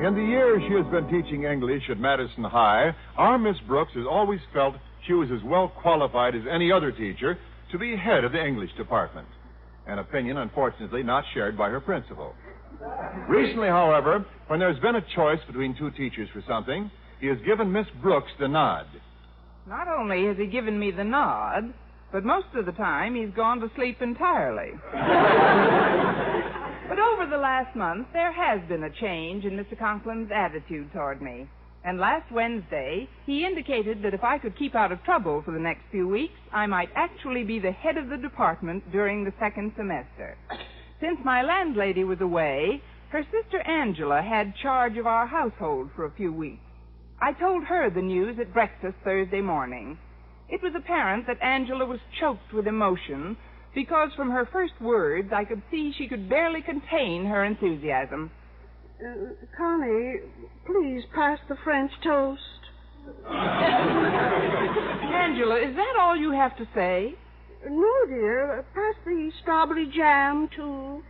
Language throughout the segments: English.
In the years she has been teaching English at Madison High, our Miss Brooks has always felt she was as well qualified as any other teacher to be head of the English department. An opinion, unfortunately, not shared by her principal. Recently, however, when there's been a choice between two teachers for something, he has given Miss Brooks the nod. Not only has he given me the nod, but most of the time he's gone to sleep entirely. But over the last month, there has been a change in Mr. Conklin's attitude toward me. And last Wednesday, he indicated that if I could keep out of trouble for the next few weeks, I might actually be the head of the department during the second semester. Since my landlady was away, her sister Angela had charge of our household for a few weeks. I told her the news at breakfast Thursday morning. It was apparent that Angela was choked with emotion because from her first words I could see she could barely contain her enthusiasm. Connie, please pass the French toast. Angela, is that all you have to say? No, dear. Pass the strawberry jam, too.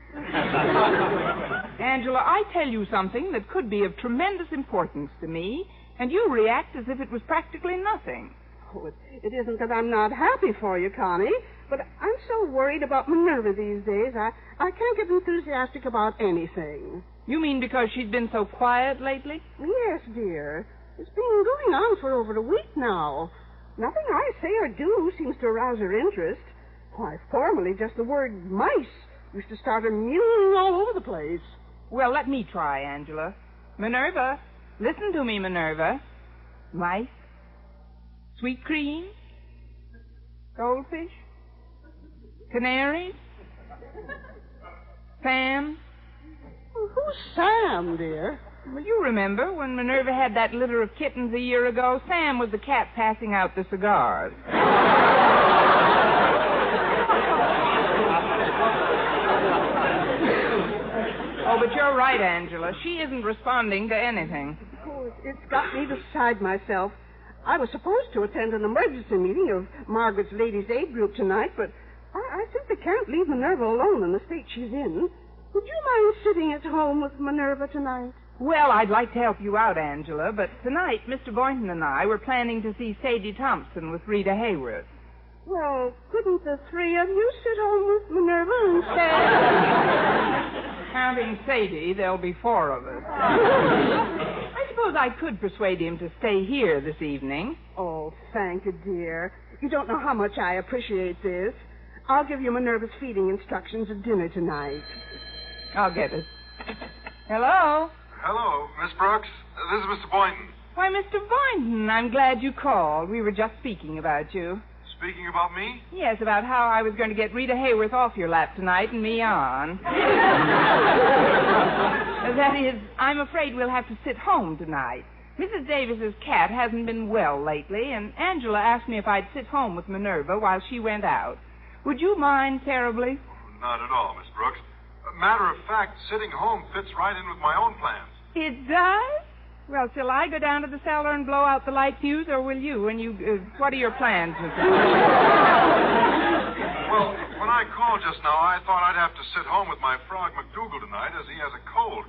Angela, I tell you something that could be of tremendous importance to me, and you react as if it was practically nothing. Oh, it isn't that I'm not happy for you, Connie, but I'm so worried about Minerva these days, I can't get enthusiastic about anything. You mean because she's been so quiet lately? Yes, dear. It's been going on for over a week now. Nothing I say or do seems to arouse her interest. Why, formerly just the word mice used to start her mewing all over the place. Well, let me try, Angela. Minerva, listen to me, Minerva. Mice? Sweet cream? Goldfish? Canaries? Sam? Who's Sam, dear? Well, you remember when Minerva had that litter of kittens a year ago? Sam was the cat passing out the cigars. Oh, but you're right, Angela. She isn't responding to anything. Oh, it's got me beside myself. I was supposed to attend an emergency meeting of Margaret's Ladies' Aid group tonight, but I simply can't leave Minerva alone in the state she's in. Would you mind sitting at home with Minerva tonight? Well, I'd like to help you out, Angela, but tonight Mr. Boynton and I were planning to see Sadie Thompson with Rita Hayworth. Well, couldn't the three of you sit home with Minerva instead? Counting Sadie, there'll be four of us. I suppose I could persuade him to stay here this evening. Oh, thank you, dear. You don't know how much I appreciate this. I'll give you Minerva's feeding instructions at dinner tonight. I'll get it. Hello? Hello, Miss Brooks. This is Mr. Boynton. Why, Mr. Boynton, I'm glad you called. We were just speaking about you. Speaking about me? Yes, about how I was going to get Rita Hayworth off your lap tonight and me on. That is, I'm afraid we'll have to sit home tonight. Mrs. Davis's cat hasn't been well lately, and Angela asked me if I'd sit home with Minerva while she went out. Would you mind terribly? Not at all, Miss Brooks. Matter of fact, sitting home fits right in with my own plans. It does? Well, shall I go down to the cellar and blow out the light fuse, or will you? And what are your plans, Mr. Well, when I called just now, I thought I'd have to sit home with my frog McDougal tonight, as he has a cold.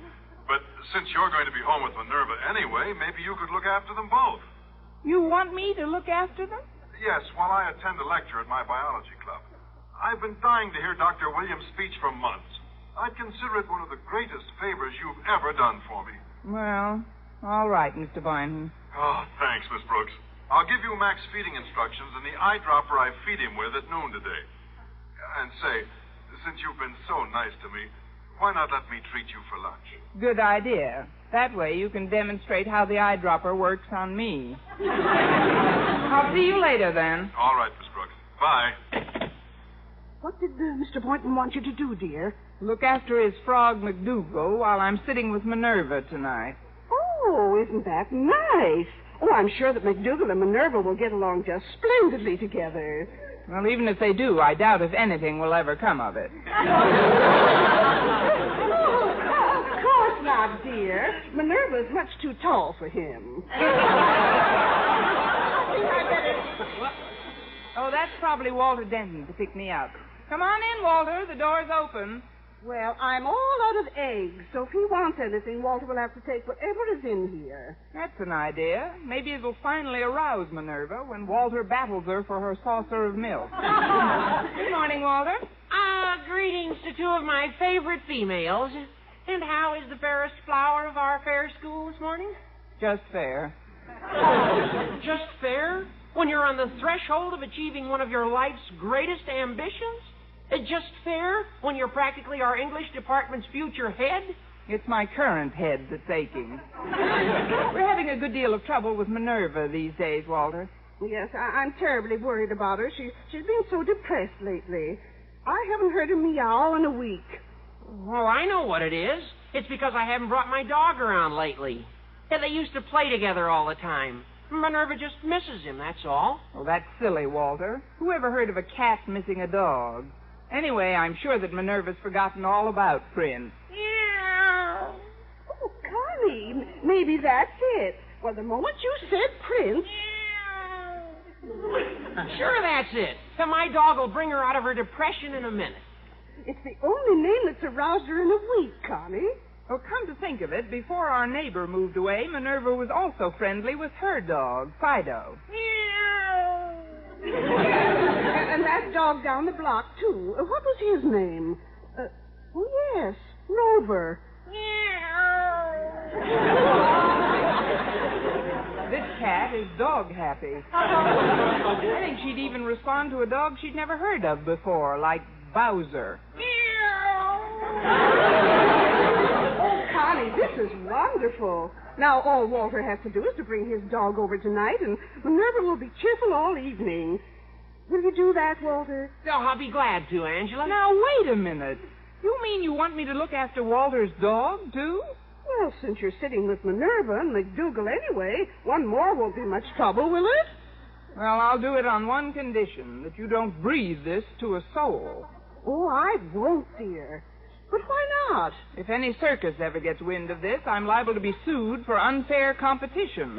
But since you're going to be home with Minerva anyway, maybe you could look after them both. You want me to look after them? Yes, while I attend a lecture at my biology club. I've been dying to hear Dr. Williams' speech for months. I'd consider it one of the greatest favors you've ever done for me. Well, all right, Mr. Boynton. Oh, thanks, Miss Brooks. I'll give you Mac's feeding instructions and the eyedropper I feed him with at noon today. And say, since you've been so nice to me, why not let me treat you for lunch? Good idea. That way you can demonstrate how the eyedropper works on me. I'll see you later, then. All right, Miss Brooks. Bye. What did Mr. Boynton want you to do, dear? Look after his frog McDougal while I'm sitting with Minerva tonight. Oh, isn't that nice? Oh, I'm sure that McDougal and Minerva will get along just splendidly together. Well, even if they do, I doubt if anything will ever come of it. Of course not, dear. Minerva's much too tall for him. Oh, that's probably Walter Denton to pick me up. Come on in, Walter. The door's open. Well, I'm all out of eggs, so if he wants anything, Walter will have to take whatever is in here. That's an idea. Maybe it'll finally arouse Minerva when Walter battles her for her saucer of milk. Good morning, Walter. Greetings to two of my favorite females. And how is the fairest flower of our fair school this morning? Just fair. Just fair? When you're on the threshold of achieving one of your life's greatest ambitions? Just fair when you're practically our English department's future head? It's my current head that's aching. We're having a good deal of trouble with Minerva these days, Walter. Yes, I'm terribly worried about her. She's been so depressed lately. I haven't heard her meow in a week. Oh, I know what it is. It's because I haven't brought my dog around lately. Yeah, they used to play together all the time. Minerva just misses him, that's all. Well, that's silly, Walter. Who ever heard of a cat missing a dog? Anyway, I'm sure that Minerva's forgotten all about Prince. Meow. Oh, Connie, maybe that's it. Well, the moment you said Prince... Sure, that's it. So my dog will bring her out of her depression in a minute. It's the only name that's aroused her in a week, Connie. Well, come to think of it, before our neighbor moved away, Minerva was also friendly with her dog, Fido. And that dog down the block, too. What was his name? Oh, yes, Rover. This cat is dog happy. I think she'd even respond to a dog she'd never heard of before, like Bowser. Oh, Connie, this is wonderful. Now all Walter has to do is to bring his dog over tonight, and Minerva will be cheerful all evening. Will you do that, Walter? Oh, I'll be glad to, Angela. Now, wait a minute. You mean you want me to look after Walter's dog, too? Well, since you're sitting with Minerva and McDougal anyway, one more won't be much trouble, will it? Well, I'll do it on one condition, that you don't breathe this to a soul. Oh, I won't, dear. But why not? If any circus ever gets wind of this, I'm liable to be sued for unfair competition.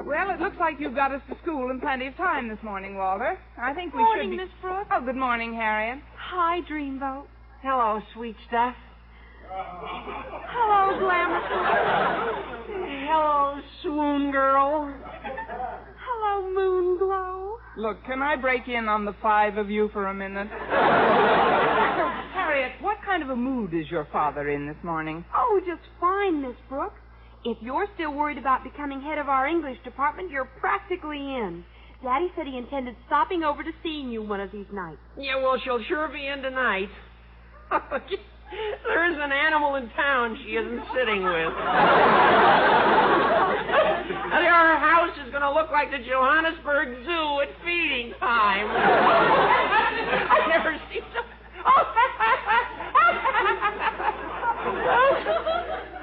Well, it looks like you've got us to school in plenty of time this morning, Walter. I think we should Morning, be... Miss Brooks. Oh, good morning, Harriet. Hi, Dreamboat. Hello, sweet stuff. Hello, Glamour. Hello, swoon girl. Hello, Moon Glow. Look, can I break in on the five of you for a minute? Harriet, what kind of a mood is your father in this morning? Oh, just fine, Miss Brooks. If you're still worried about becoming head of our English department, you're practically in. Daddy said he intended stopping over to seeing you one of these nights. Yeah, well, she'll sure be in tonight. There is an animal in town she isn't sitting with. Our house is going to look like the Johannesburg Zoo at feeding time. I've never seen so...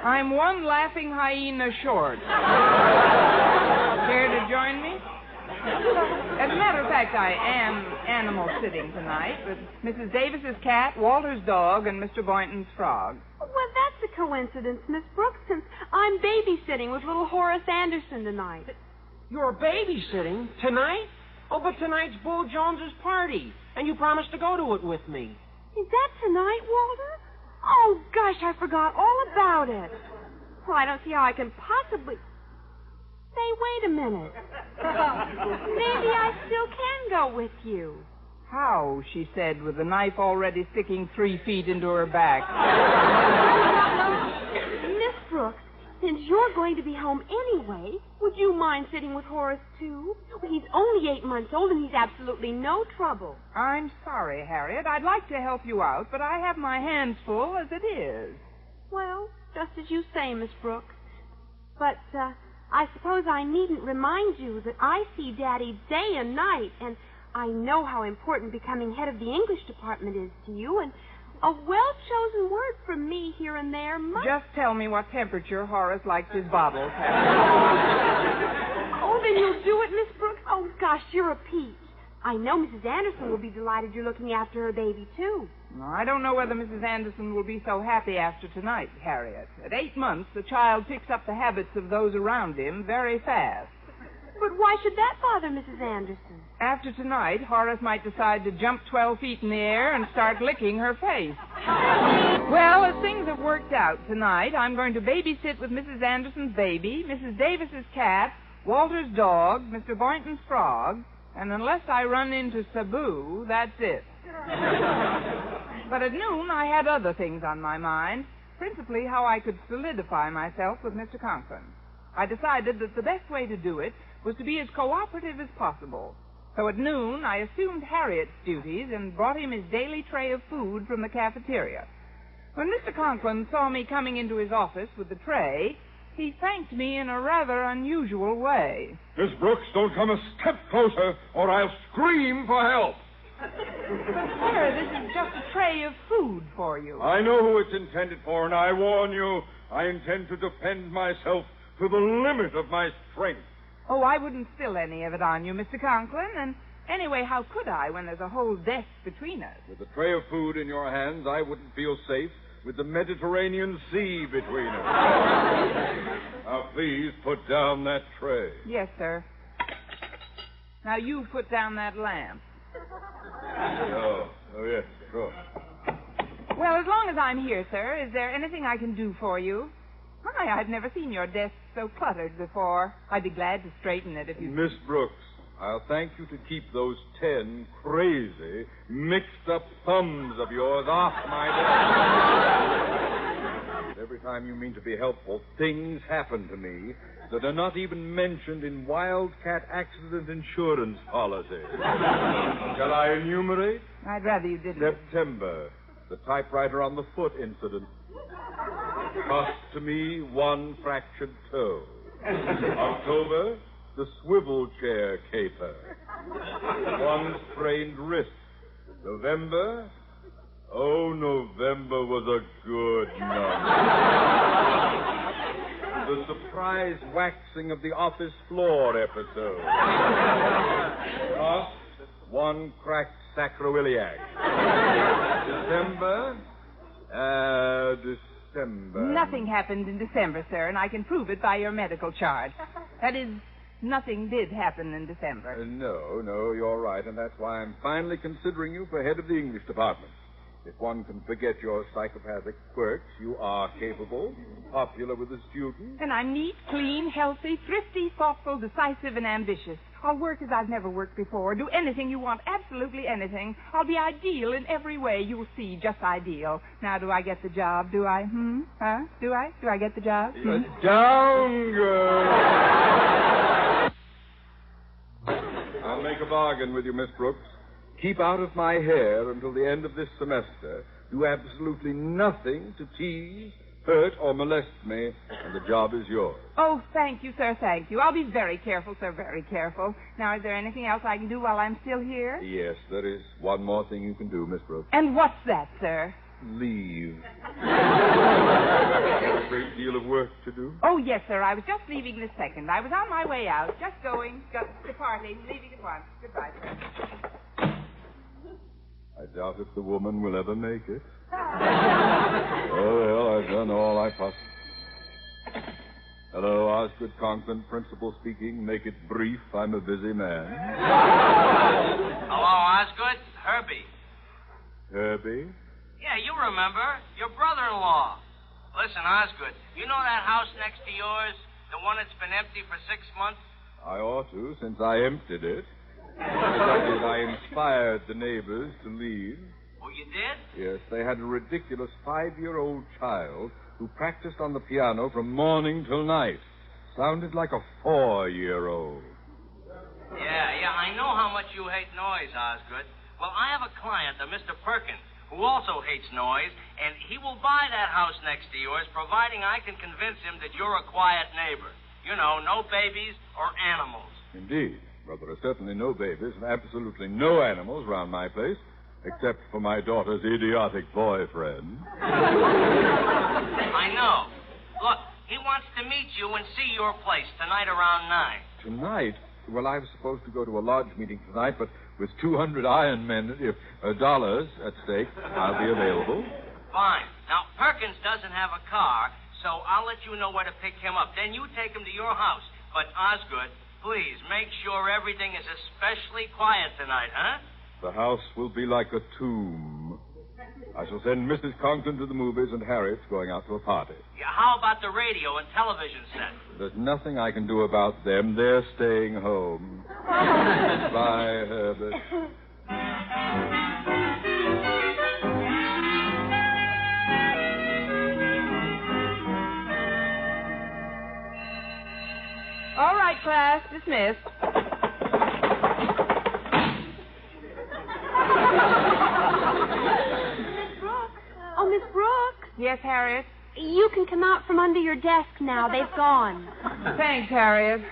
I'm one laughing hyena short. Care to join me? As a matter of fact, I am animal sitting tonight with Mrs. Davis's cat, Walter's dog, and Mr. Boynton's frog. Well, that's a coincidence, Miss Brooks, since I'm babysitting with little Horace Anderson tonight. You're babysitting tonight? Oh, but tonight's Bull Jones's party, and you promised to go to it with me. Is that tonight, Walter? Oh, gosh, I forgot all about it. Well, I don't see how I can possibly... Say, wait a minute. Maybe I still can go with you. How, she said, with the knife already sticking 3 feet into her back. Miss Brooks, since you're going to be home anyway, would you mind sitting with Horace, too? Well, he's only 8 months old, and he's absolutely no trouble. I'm sorry, Harriet. I'd like to help you out, but I have my hands full as it is. Well, just as you say, Miss Brooks. But, I suppose I needn't remind you that I see Daddy day and night, and I know how important becoming head of the English department is to you, and a well-chosen word from me here and there must... Just tell me what temperature Horace likes his bottles at. Oh, then you'll do it, Miss Brooks? Oh, gosh, you're a peach. I know Mrs. Anderson will be delighted you're looking after her baby, too. Now, I don't know whether Mrs. Anderson will be so happy after tonight, Harriet. At 8 months, the child picks up the habits of those around him very fast. But why should that bother Mrs. Anderson? After tonight, Horace might decide to jump 12 feet in the air and start licking her face. Well, as things have worked out tonight, I'm going to babysit with Mrs. Anderson's baby, Mrs. Davis's cat, Walter's dog, Mr. Boynton's frog, and unless I run into Sabu, that's it. But at noon, I had other things on my mind, principally how I could solidify myself with Mr. Conklin. I decided that the best way to do it was to be as cooperative as possible. So at noon, I assumed Harriet's duties and brought him his daily tray of food from the cafeteria. When Mr. Conklin saw me coming into his office with the tray, he thanked me in a rather unusual way. Miss Brooks, don't come a step closer, or I'll scream for help. But, sir, this is just a tray of food for you. I know who it's intended for, and I warn you, I intend to defend myself to the limit of my strength. Oh, I wouldn't spill any of it on you, Mr. Conklin, and anyway, how could I when there's a whole desk between us? With a tray of food in your hands, I wouldn't feel safe with the Mediterranean Sea between us. Now, please put down that tray. Yes, sir. Now, you put down that lamp. Oh, yes, sure. Well, as long as I'm here, sir, is there anything I can do for you? My, I've never seen your desk so cluttered before. I'd be glad to straighten it if you... Miss Brooks, I'll thank you to keep those 10 crazy, mixed-up thumbs of yours off my desk. Every time you mean to be helpful, things happen to me that are not even mentioned in Wildcat accident insurance policy. Shall I enumerate? I'd rather you didn't. September, the typewriter on the foot incident. Cost to me 1 fractured toe. October, the swivel chair caper. 1 sprained wrist. November, November was a good month. The surprise waxing of the office floor episode. Cost 1 cracked sacroiliac. December. Nothing happened in December, sir, and I can prove it by your medical chart. That is, nothing did happen in December. No, you're right, and that's why I'm finally considering you for head of the English department. If one can forget your psychopathic quirks, you are capable, popular with the students. And I'm neat, clean, healthy, thrifty, thoughtful, decisive, and ambitious. I'll work as I've never worked before, do anything you want, absolutely anything. I'll be ideal in every way, you'll see, just ideal. Now, do I get the job, do I? Huh? Do I? Do I get the job? Down, girl! I'll make a bargain with you, Miss Brooks. Keep out of my hair until the end of this semester. Do absolutely nothing to tease, hurt, or molest me, and the job is yours. Oh, thank you, sir, thank you. I'll be very careful, sir, very careful. Now, is there anything else I can do while I'm still here? Yes, there is one more thing you can do, Miss Brooks. And what's that, sir? Leave. A great deal of work to do. Oh, yes, sir. I was just leaving this second. I was on my way out, just departing, leaving at once. Goodbye, sir. I doubt if the woman will ever make it. Oh, well, I've done all I possibly... Hello, Osgood Conklin, principal speaking. Make it brief. I'm a busy man. Hello, Osgood. Herbie. Herbie? Yeah, you remember. Your brother-in-law. Listen, Osgood, you know that house next to yours? The one that's been empty for 6 months? I ought to, since I emptied it. I inspired the neighbors to leave. Oh, you did? Yes, they had a ridiculous 5-year-old child who practiced on the piano from morning till night. Sounded like a 4-year-old. Yeah, I know how much you hate noise, Osgood. Well, I have a client, a Mr. Perkins, who also hates noise, and he will buy that house next to yours, providing I can convince him that you're a quiet neighbor. You know, no babies or animals. Indeed. Well, there are certainly no babies and absolutely no animals around my place, except for my daughter's idiotic boyfriend. I know. Look, he wants to meet you and see your place tonight around 9. Tonight? Well, I was supposed to go to a lodge meeting tonight, but With 200 Iron Men, dollars at stake, I'll be available. Fine. Now, Perkins doesn't have a car, so I'll let you know where to pick him up. Then you take him to your house. But, Osgood, please make sure everything is especially quiet tonight, huh? The house will be like a tomb. I shall send Mrs. Conklin to the movies and Harriet's going out to a party. Yeah, how about the radio and television set? There's nothing I can do about them. They're staying home. Bye, Herbert. All right, class, dismissed. Oh, Miss Brooks. Yes, Harriet? You can come out from under your desk now. They've gone. Thanks, Harriet.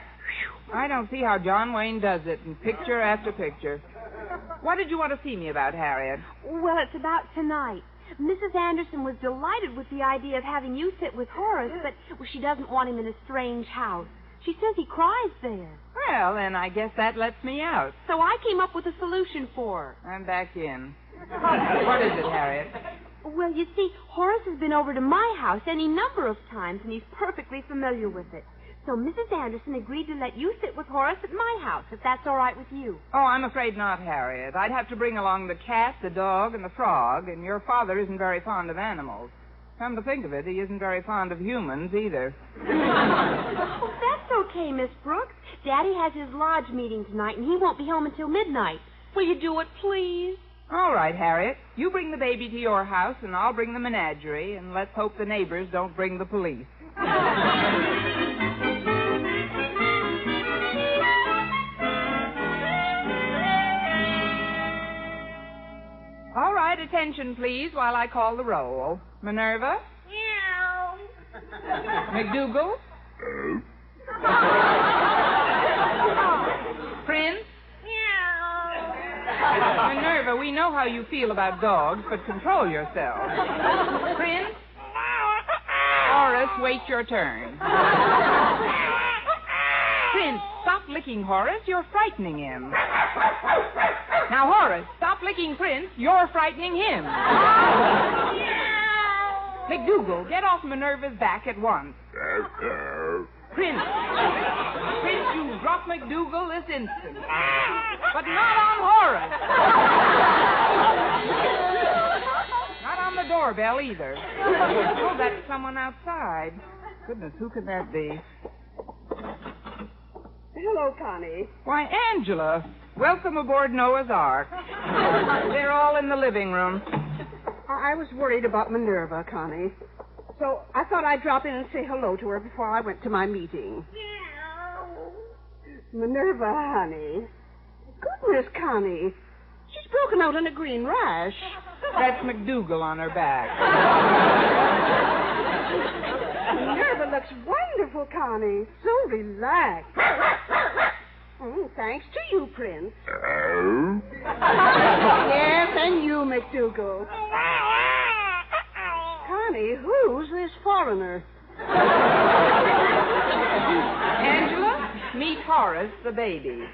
I don't see how John Wayne does it in picture after picture. What did you want to see me about, Harriet? Well, it's about tonight. Mrs. Anderson was delighted with the idea of having you sit with Horace, but she doesn't want him in a strange house. She says he cries there. Well, then I guess that lets me out. So I came up with a solution for her. I'm back in. What is it, Harriet? Well, you see, Horace has been over to my house any number of times, and he's perfectly familiar with it. So Mrs. Anderson agreed to let you sit with Horace at my house, if that's all right with you. Oh, I'm afraid not, Harriet. I'd have to bring along the cat, the dog, and the frog, and your father isn't very fond of animals. Come to think of it, he isn't very fond of humans either. Oh, that's okay, Miss Brooks. Daddy has his lodge meeting tonight, and he won't be home until midnight. Will you do it, please? All right, Harriet. You bring the baby to your house, and I'll bring the menagerie, and let's hope the neighbors don't bring the police. All right, attention, please, while I call the roll. Minerva? Meow. McDougal? Prince? Meow. Minerva, we know how you feel about dogs, but control yourself. Prince? Horace, wait your turn. Prince, stop licking Horace. You're frightening him. Now, Horace, stop licking Prince. You're frightening him. McDougal, get off Minerva's back at once. Prince, you drop McDougal this instant. But not on Horace. Not on the doorbell either. Oh, that's someone outside. Goodness, who could that be? Hello, Connie. Why, Angela. Welcome aboard Noah's Ark. They're all in the living room. I was worried about Minerva, Connie. So I thought I'd drop in and say hello to her before I went to my meeting. Minerva, honey. Goodness, Connie. She's broken out in a green rash. That's McDougal on her back. Minerva looks wonderful, Connie. So relaxed. Thanks to you, Prince. Yes, and you, McDougal. Connie, who's this foreigner? Angela, meet Horace, the baby.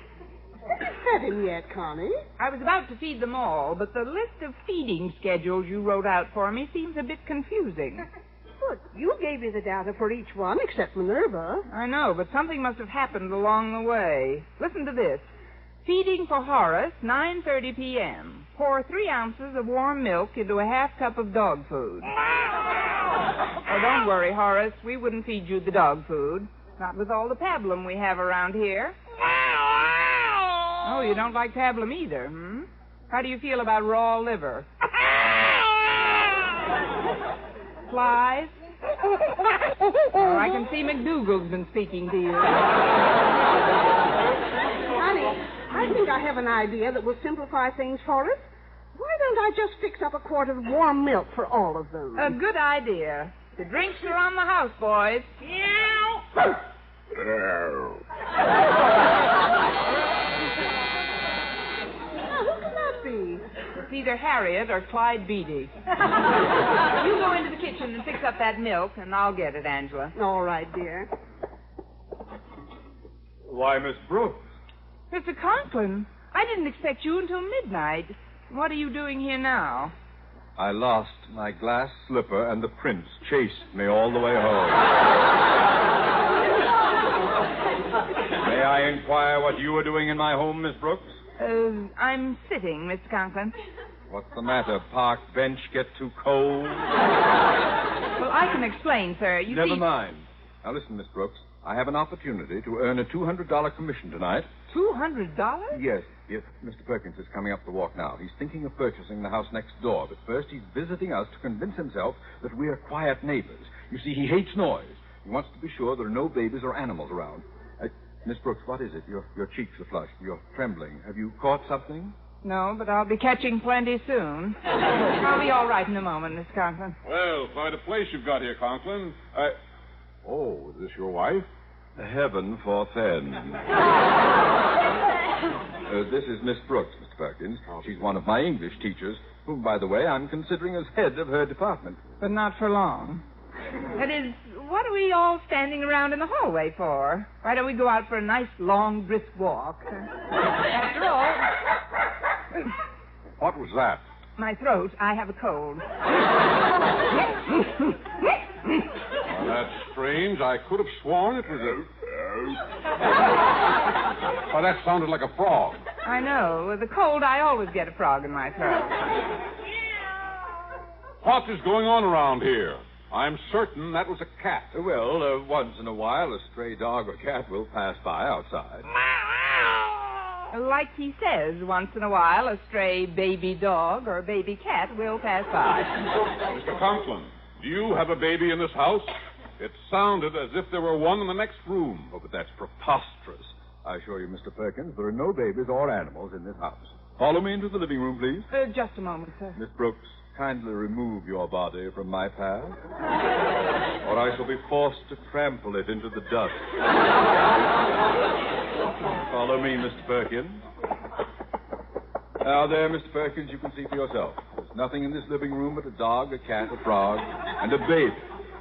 Have you fed him yet, Connie? I was about to feed them all, but the list of feeding schedules you wrote out for me seems a bit confusing. But you gave me the data for each one except Minerva. I know, but something must have happened along the way. Listen to this. Feeding for Horace, 9:30 p.m. Pour 3 ounces of warm milk into a half cup of dog food. Oh, don't worry, Horace. We wouldn't feed you the dog food. Not with all the pablum we have around here. Oh, you don't like pablum either, hmm? How do you feel about raw liver? Flies? Oh, I can see McDougal's been speaking to you. Connie, I think I have an idea that will simplify things for us. Why don't I just fix up a quart of warm milk for all of them? A good idea. The drinks are on the house, boys. Meow. Now, who can that be? It's either Harriet or Clyde Beatty. You go into the kitchen and fix up that milk, and I'll get it, Angela. All right, dear. Why, Miss Brooks. Mr. Conklin, I didn't expect you until midnight. What are you doing here now? I lost my glass slipper, and the prince chased me all the way home. May I inquire what you are doing in my home, Miss Brooks? I'm sitting, Mr. Conklin. What's the matter? Park bench get too cold? Well, I can explain, sir. Never mind. Now listen, Miss Brooks. I have an opportunity to earn a $200 commission tonight. $200? Yes. Mr. Perkins is coming up the walk now. He's thinking of purchasing the house next door, but first he's visiting us to convince himself that we are quiet neighbors. You see, he hates noise. He wants to be sure there are no babies or animals around. Miss Brooks, what is it? Your cheeks are flushed. You're trembling. Have you caught something? No, but I'll be catching plenty soon. I'll be all right in a moment, Miss Conklin. Well, quite a place you've got here, Conklin. Oh, is this your wife? Heaven forfend. This is Miss Brooks, Mr. Perkins. She's one of my English teachers, whom, by the way, I'm considering as head of her department. But not for long. That is, what are we all standing around in the hallway for? Why don't we go out for a nice, long, brisk walk? After all... What was that? My throat. I have a cold. Well, that's strange. I could have sworn it was a... Well, that sounded like a frog. I know. With the cold, I always get a frog in my throat. What is going on around here? I'm certain that was a cat. Well, once in a while, a stray dog or cat will pass by outside. Like he says, once in a while, a stray baby dog or baby cat will pass by. Mr. Conklin, do you have a baby in this house? It sounded as if there were one in the next room. Oh, but that's preposterous. I assure you, Mr. Perkins, there are no babies or animals in this house. Follow me into the living room, please. Just a moment, sir. Miss Brooks, kindly remove your body from my path, or I shall be forced to trample it into the dust. Follow me, Mr. Perkins. Now, there, Mr. Perkins, you can see for yourself. There's nothing in this living room but a dog, a cat, a frog, and a baby.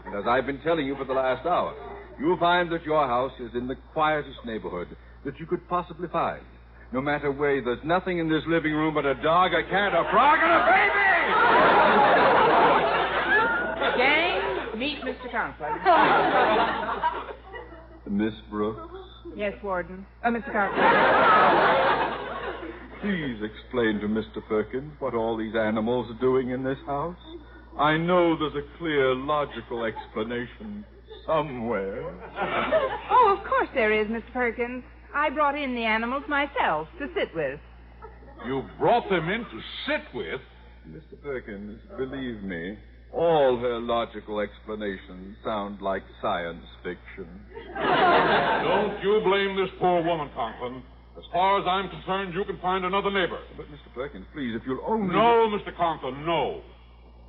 And as I've been telling you for the last hour, you'll find that your house is in the quietest neighborhood that you could possibly find. No matter where, there's nothing in this living room but a dog, a cat, a frog, and a baby! Gang, meet Mr. Conklin. Miss Brooks? Yes, Warden. Mr. Conklin. Please explain to Mr. Perkins what all these animals are doing in this house. I know there's a clear, logical explanation somewhere. Oh, of course there is, Mr. Perkins. I brought in the animals myself to sit with. You brought them in to sit with? Mr. Perkins, believe me, all her logical explanations sound like science fiction. Don't you blame this poor woman, Conklin. As far as I'm concerned, you can find another neighbor. But, Mr. Perkins, please, if you'll only... No, Mr. Conklin, no.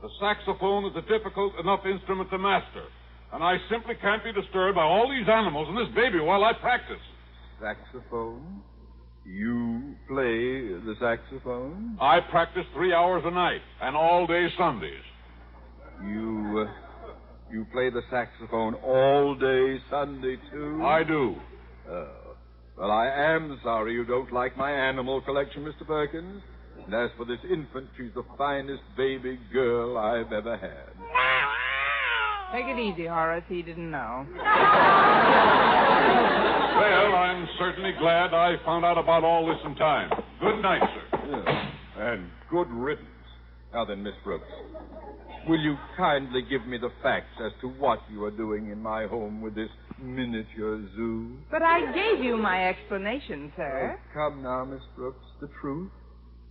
The saxophone is a difficult enough instrument to master, and I simply can't be disturbed by all these animals and this baby while I practice. Saxophone? You play the saxophone? I practice 3 hours a night, and all day Sundays. You play the saxophone all day Sunday, too? I do. Well, I am sorry you don't like my animal collection, Mr. Perkins. And as for this infant, she's the finest baby girl I've ever had. Take it easy, Horace. He didn't know. Well, I'm certainly glad I found out about all this in time. Good night, sir. Yeah. And good riddance. Now then, Miss Brooks, will you kindly give me the facts as to what you are doing in my home with this miniature zoo? But I gave you my explanation, sir. Oh, come now, Miss Brooks, the truth.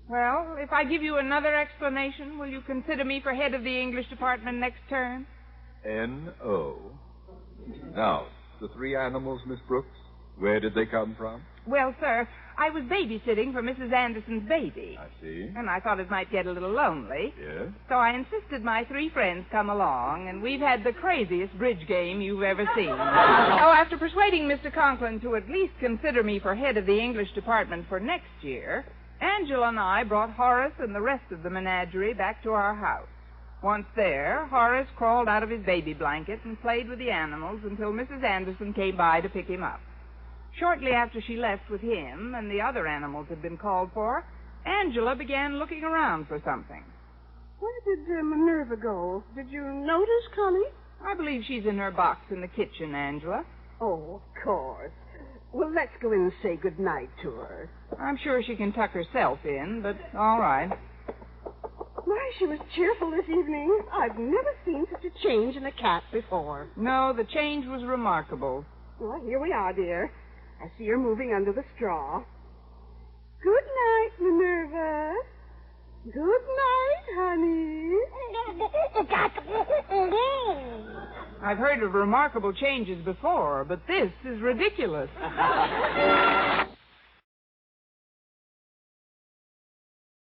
Well, if I give you another explanation, will you consider me for head of the English department next term? N.O. Now, the 3 animals, Miss Brooks, where did they come from? Well, sir, I was babysitting for Mrs. Anderson's baby. I see. And I thought it might get a little lonely. Yes? So I insisted my 3 friends come along, and we've had the craziest bridge game you've ever seen. After persuading Mr. Conklin to at least consider me for head of the English department for next year, Angela and I brought Horace and the rest of the menagerie back to our house. Once there, Horace crawled out of his baby blanket and played with the animals until Mrs. Anderson came by to pick him up. Shortly after she left with him and the other animals had been called for, Angela began looking around for something. Where did Minerva go? Did you notice, Connie? I believe she's in her box in the kitchen, Angela. Oh, of course. Well, let's go in and say good night to her. I'm sure she can tuck herself in, but all right. Why, she was cheerful this evening. I've never seen such a change in a cat before. No, the change was remarkable. Well, here we are, dear. I see her moving under the straw. Good night, Minerva. Good night, honey. I've heard of remarkable changes before, but this is ridiculous.